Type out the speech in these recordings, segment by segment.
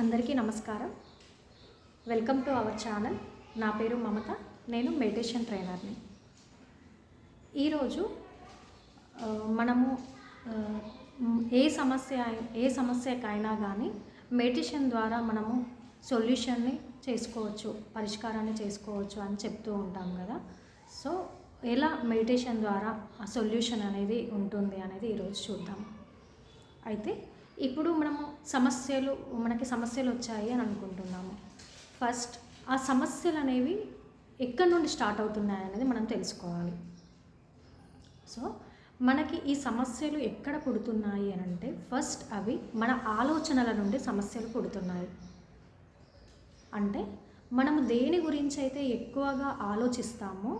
అందరికీ నమస్కారం. Welcome to our channel. నా పేరు మమత. నేను మెడిటేషన్ ట్రైనర్ని. ఈరోజు మనము ఏ సమస్యకైనా కానీ మెడిటేషన్ ద్వారా మనము సొల్యూషన్ని చేసుకోవచ్చు, పరిష్కారాన్ని చేసుకోవచ్చు అని చెప్తూ ఉంటాం కదా. సో ఎలా మెడిటేషన్ ద్వారా ఆ సొల్యూషన్ అనేది ఉంటుంది అనేది ఈరోజు చూద్దాం. అయితే ఇప్పుడు మనకి సమస్యలు వచ్చాయి అని అనుకుంటున్నాము. ఫస్ట్ ఆ సమస్యలు అనేవి ఎక్కడి నుండి స్టార్ట్ అవుతున్నాయి అనేది మనం తెలుసుకోవాలి. సో మనకి ఈ సమస్యలు ఎక్కడ పుడుతున్నాయి అని అంటే ఫస్ట్ అవి మన ఆలోచనల నుండి సమస్యలు పుడుతున్నాయి. అంటే మనము దేని గురించి అయితే ఎక్కువగా ఆలోచిస్తామో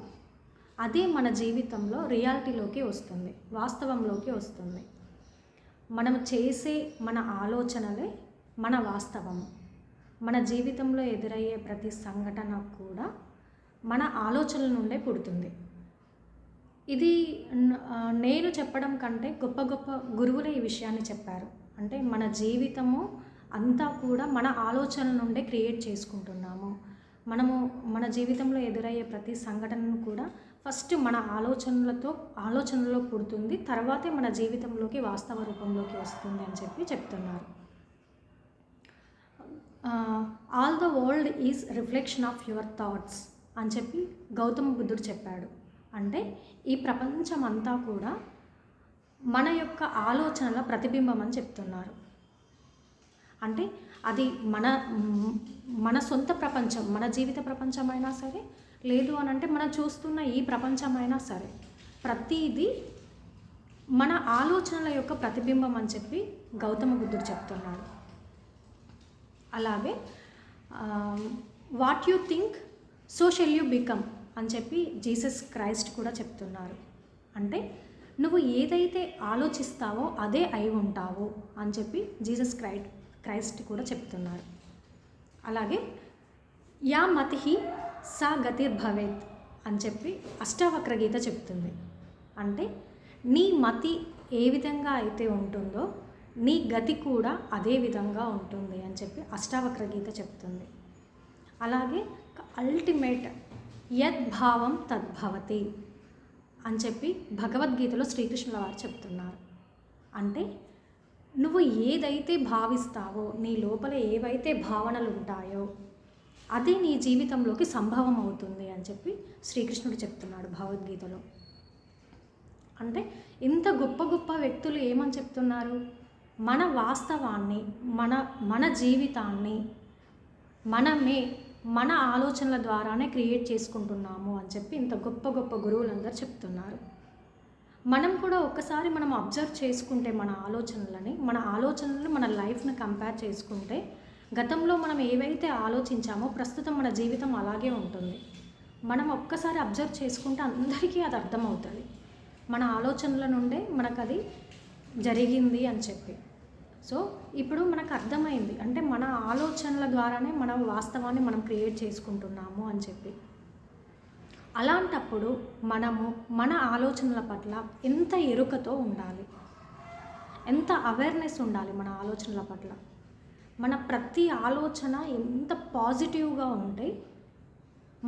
అదే మన జీవితంలో రియాలిటీలోకి వస్తుంది, వాస్తవంలోకి వస్తుంది. మనం చేసే మన ఆలోచనలే మన వాస్తవము. మన జీవితంలో ఎదురయ్యే ప్రతి సంఘటన కూడా మన ఆలోచనల నుండే పుడుతుంది. ఇది నేను చెప్పడం కంటే గొప్ప గొప్ప గురువులే ఈ విషయాన్ని చెప్పారు. అంటే మన జీవితము అంతా కూడా మన ఆలోచనల నుండే క్రియేట్ చేసుకుంటున్నాము. మన జీవితంలో ఎదురయ్యే ప్రతి సంఘటనను కూడా ఫస్ట్ మన ఆలోచనలో పుడుతుంది, తర్వాతే మన జీవితంలోకి వాస్తవ రూపంలోకి వస్తుంది అని చెప్తున్నారు. All the world is reflection of your thoughts అని చెప్పి గౌతమ బుద్ధుడు చెప్పాడు. అంటే ఈ ప్రపంచం అంతా కూడా మన యొక్క ఆలోచనల ప్రతిబింబం అని చెప్తున్నారు. అంటే అది మన సొంత ప్రపంచం, మన జీవిత ప్రపంచమైనా సరే, లేదు అని అంటే మనం చూస్తున్న ఈ ప్రపంచమైనా సరే, ప్రతిదీ మన ఆలోచనల యొక్క ప్రతిబింబం అని చెప్పి గౌతమ బుద్ధుడు చెప్తున్నాడు. అలాగే what you think so shall you become అని చెప్పి జీసస్ క్రైస్ట్ కూడా చెప్తున్నారు. అంటే నువ్వు ఏదైతే ఆలోచిస్తావో అదే అయి ఉంటావు అని చెప్పి జీసస్ క్రైస్ట్ కూడా చెప్తున్నారు. అలాగే యా మతిహి సా గతిర్భవేత్ అని చెప్పి అష్టావక్ర గీత చెప్తుంది. అంటే నీ మతి ఏ విధంగా అయితే ఉంటుందో నీ గతి కూడా అదే విధంగా ఉంటుంది అని చెప్పి అష్టావక్ర గీత చెప్తుంది. అలాగే అల్టిమేట్ యద్భావం తద్భవతి అని చెప్పి భగవద్గీతలో శ్రీకృష్ణుల వారు చెప్తున్నారు. అంటే నువ్వు ఏదైతే భావిస్తావో, నీ లోపల ఏవైతే భావనలు ఉంటాయో అది నీ జీవితంలోకి సంభవం అవుతుంది అని చెప్పి శ్రీకృష్ణుడు చెప్తున్నాడు భగవద్గీతలో. అంటే ఇంత గొప్ప గొప్ప వ్యక్తులు ఏమని చెప్తున్నారు? మన వాస్తవాన్ని, మన జీవితాన్ని మనమే మన ఆలోచనల ద్వారానే క్రియేట్ చేసుకుంటున్నాము అని చెప్పి ఇంత గొప్ప గొప్ప గురువులందరూ చెప్తున్నారు. మనం కూడా ఒక్కసారి మనం అబ్జర్వ్ చేసుకుంటే మన ఆలోచనలు మన లైఫ్ని కంపేర్ చేసుకుంటే గతంలో మనం ఏవైతే ఆలోచించామో ప్రస్తుతం మన జీవితం అలాగే ఉంటుంది. మనం ఒక్కసారి అబ్జర్వ్ చేసుకుంటే అందరికీ అది అర్థమవుతుంది. మన ఆలోచనల నుండే మనకు అది జరిగింది అని చెప్పి. సో ఇప్పుడు మనకు అర్థమైంది, అంటే మన ఆలోచనల ద్వారానే మన వాస్తవాన్ని మనం క్రియేట్ చేసుకుంటున్నాము అని చెప్పి. అలాంటప్పుడు మనము మన ఆలోచనల పట్ల ఎంత ఎరుకతో ఉండాలి, ఎంత అవేర్నెస్ ఉండాలి మన ఆలోచనల పట్ల. మన ప్రతి ఆలోచన ఎంత పాజిటివ్గా ఉంటే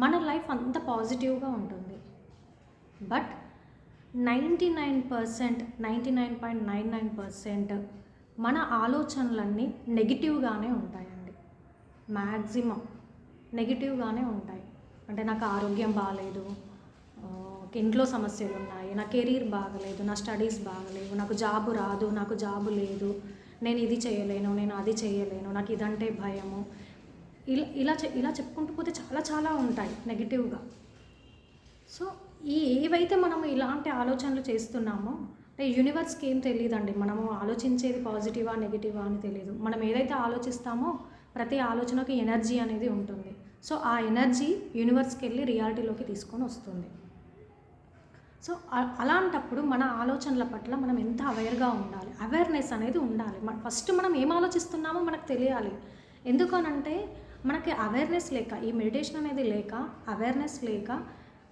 మన లైఫ్ అంత పాజిటివ్గా ఉంటుంది. బట్ 99.99% మన ఆలోచనలన్నీ నెగిటివ్గానే ఉంటాయండి. మ్యాక్సిమం నెగిటివ్గానే ఉంటాయి. అంటే నాకు ఆరోగ్యం బాగాలేదు, ఇంట్లో సమస్యలు ఉన్నాయి, నా కెరీర్ బాగలేదు, నా స్టడీస్ బాగలేవు, నాకు జాబు రాదు, నాకు జాబు లేదు, నేను ఇది చేయలేను, నేను అది చేయలేను, నాకు ఇదంటే భయము, ఇలా చెప్పుకుంటూ పోతే చాలా చాలా ఉంటాయి నెగిటివ్గా. సో ఏవైతే మనము ఇలాంటి ఆలోచనలు చేస్తున్నామో అంటే యూనివర్స్కి ఏం తెలియదండి, మనము ఆలోచించేది పాజిటివా నెగిటివా అని తెలియదు. మనం ఏదైతే ఆలోచిస్తామో ప్రతి ఆలోచనకి ఎనర్జీ అనేది ఉంటుంది. సో ఆ ఎనర్జీ యూనివర్స్కి వెళ్ళి రియాలిటీలోకి తీసుకొని వస్తుంది. సో అలాంటప్పుడు మన ఆలోచనల పట్ల మనం ఎంత అవేర్గా ఉండాలి, అవేర్నెస్ అనేది ఉండాలి. ఫస్ట్ మనం ఏం ఆలోచిస్తున్నామో మనకు తెలియాలి. ఎందుకనంటే మనకి అవేర్నెస్ లేక, ఈ మెడిటేషన్ అనేది లేక, అవేర్నెస్ లేక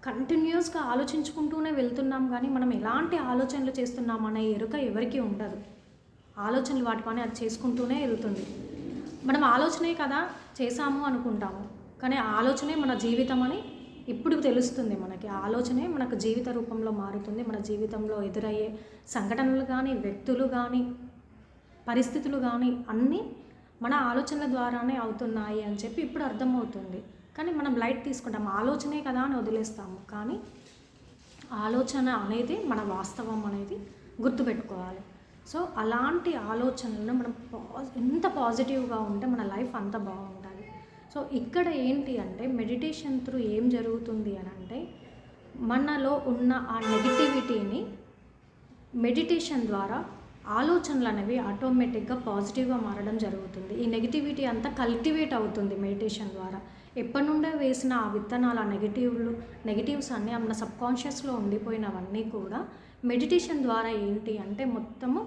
కంటిన్యూస్గా ఆలోచించుకుంటూనే వెళ్తున్నాం. కానీ మనం ఎలాంటి ఆలోచనలు చేస్తున్నాం అనే ఎరుక ఎవరికీ ఉండదు. ఆలోచనలు వాటి పని అది చేసుకుంటూనే వెళ్తుంది. మనం ఆలోచనే కదా చేసాము అనుకుంటాము, కానీ ఆ ఆలోచనే మన జీవితం అని ఇప్పుడు తెలుస్తుంది మనకి. ఆ ఆలోచనే మనకు జీవిత రూపంలో మారుతుంది. మన జీవితంలో ఎదురయ్యే సంఘటనలు కానీ, వ్యక్తులు కానీ, పరిస్థితులు కానీ అన్నీ మన ఆలోచనల ద్వారానే అవుతున్నాయి అని చెప్పి ఇప్పుడు అర్థమవుతుంది. కానీ మనం లైట్ తీసుకుంటాం, ఆలోచనే కదా అని వదిలేస్తాము. కానీ ఆలోచన అనేది మన వాస్తవం అనేది గుర్తుపెట్టుకోవాలి. సో అలాంటి ఆలోచనలను మనం ఎంత పాజిటివ్గా ఉంటే మన లైఫ్ అంత బాగుంటుంది. సో ఇక్కడ ఏంటి అంటే మెడిటేషన్ త్రూ ఏం జరుగుతుంది అని అంటే మనలో ఉన్న ఆ నెగిటివిటీని మెడిటేషన్ ద్వారా ఆలోచనలు అనేవి ఆటోమేటిక్గా పాజిటివ్గా మారడం జరుగుతుంది. ఈ నెగిటివిటీ అంతా కల్టివేట్ అవుతుంది మెడిటేషన్ ద్వారా. ఎప్పటి నుండో వేసిన ఆ విత్తనాలు, ఆ నెగిటివ్స్ అన్నీ మన సబ్కాన్షియస్లో ఉండిపోయినవన్నీ కూడా మెడిటేషన్ ద్వారా ఏంటి అంటే మొత్తము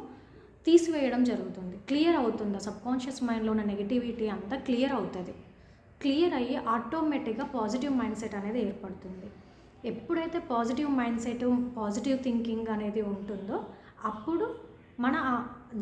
తీసివేయడం జరుగుతుంది. క్లియర్ అవుతుంది. ఆ సబ్కాన్షియస్ మైండ్లో ఉన్న నెగిటివిటీ అంతా క్లియర్ అవుతుంది. క్లియర్ అయ్యి ఆటోమేటిక్గా పాజిటివ్ మైండ్ సెట్ అనేది ఏర్పడుతుంది. ఎప్పుడైతే positive mind set, positive thinking అనేది ఉంటుందో అప్పుడు మన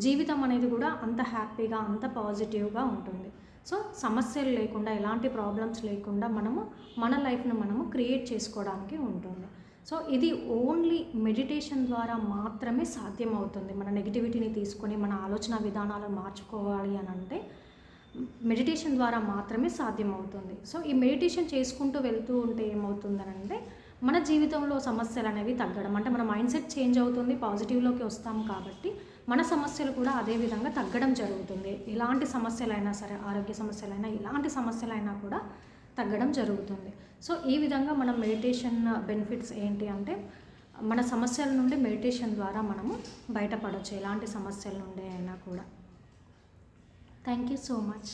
జీవితం అనేది కూడా అంత హ్యాపీగా, అంత పాజిటివ్గా ఉంటుంది. సో సమస్యలు లేకుండా, ఎలాంటి ప్రాబ్లమ్స్ లేకుండా మనము మన లైఫ్ను మనము క్రియేట్ చేసుకోవడానికి ఉంటుంది. సో ఇది ఓన్లీ మెడిటేషన్ ద్వారా మాత్రమే సాధ్యమవుతుంది. మన నెగిటివిటీని తీసుకొని మన ఆలోచన విధానాలను మార్చుకోవాలి అని అంటే మెడిటేషన్ ద్వారా మాత్రమే సాధ్యమవుతుంది. సో ఈ మెడిటేషన్ చేసుకుంటూ వెళ్తూ ఉంటే ఏమవుతుందనంటే మన జీవితంలో సమస్యలు అనేవి తగ్గడం, అంటే మన మైండ్ సెట్ చేంజ్ అవుతుంది, పాజిటివ్లోకి వస్తాం కాబట్టి మన సమస్యలు కూడా అదే విధంగా తగ్గడం జరుగుతుంది. ఎలాంటి సమస్యలైనా సరే, ఆరోగ్య సమస్యలైనా ఎలాంటి సమస్యలైనా కూడా తగ్గడం జరుగుతుంది. సో ఈ విధంగా మనం మెడిటేషన్ బెనిఫిట్స్ ఏంటి అంటే మన సమస్యల నుండి మెడిటేషన్ ద్వారా మనము బయటపడవచ్చు, ఎలాంటి సమస్యల నుండి అయినా కూడా. Thank you so much.